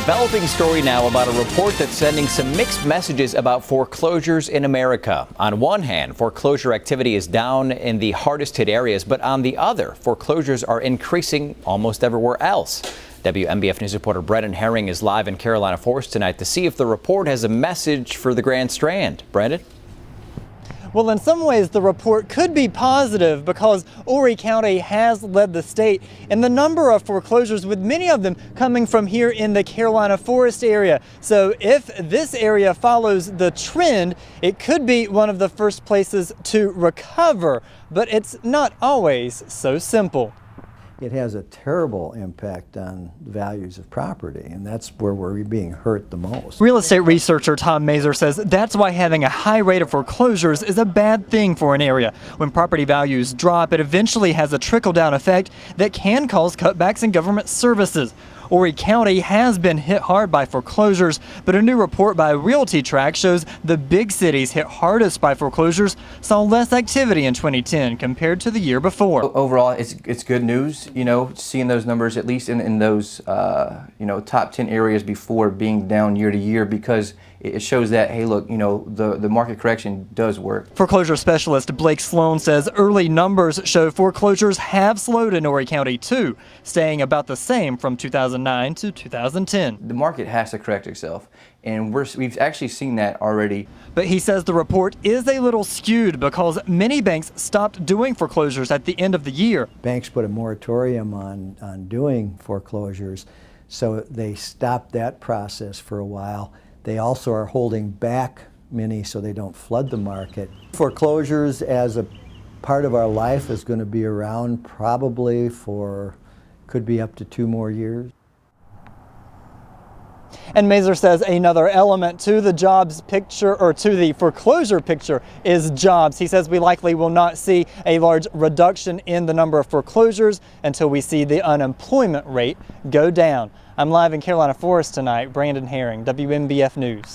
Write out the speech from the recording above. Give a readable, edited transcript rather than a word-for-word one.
Developing story now about a report that's sending some mixed messages about foreclosures in America. On one hand, foreclosure activity is down in the hardest hit areas, but on the other, foreclosures are increasing almost everywhere else. WMBF News reporter Brendan Herring is live in Carolina Forest tonight to see if the report has a message for the Grand Strand. Brendan? Well, in some ways, the report could be positive because Horry County has led the state in the number of foreclosures, with many of them coming from here in the Carolina Forest area. So if this area follows the trend, it could be one of the first places to recover, but it's not always so simple. It has a terrible impact on the values of property, and that's where we're being hurt the most. Real estate researcher Tom Mazer says that's why having a high rate of foreclosures is a bad thing for an area. When property values drop, it eventually has a trickle-down effect that can cause cutbacks in government services. Horry County has been hit hard by foreclosures, but a new report by Realty shows the big cities hit hardest by foreclosures saw less activity in 2010 compared to the year before. Overall, it's good news, seeing those numbers at least in those top 10 areas before being down year to year, because it shows that, hey, look, the market correction does work. Foreclosure specialist Blake Sloan says early numbers show foreclosures have slowed in Horry County too, staying about the same from 2009 to 2010. The market has to correct itself, and we've actually seen that already. But he says the report is a little skewed because many banks stopped doing foreclosures at the end of the year. Banks put a moratorium on doing foreclosures, so they stopped that process for a while. They also are holding back many so they don't flood the market. Foreclosures as a part of our life is going to be around probably for, could be up to 2 more years. And Mazer says another element to the jobs picture, or to the foreclosure picture, is jobs. He says we likely will not see a large reduction in the number of foreclosures until we see the unemployment rate go down. I'm live in Carolina Forest tonight. Brendan Herring, WMBF News.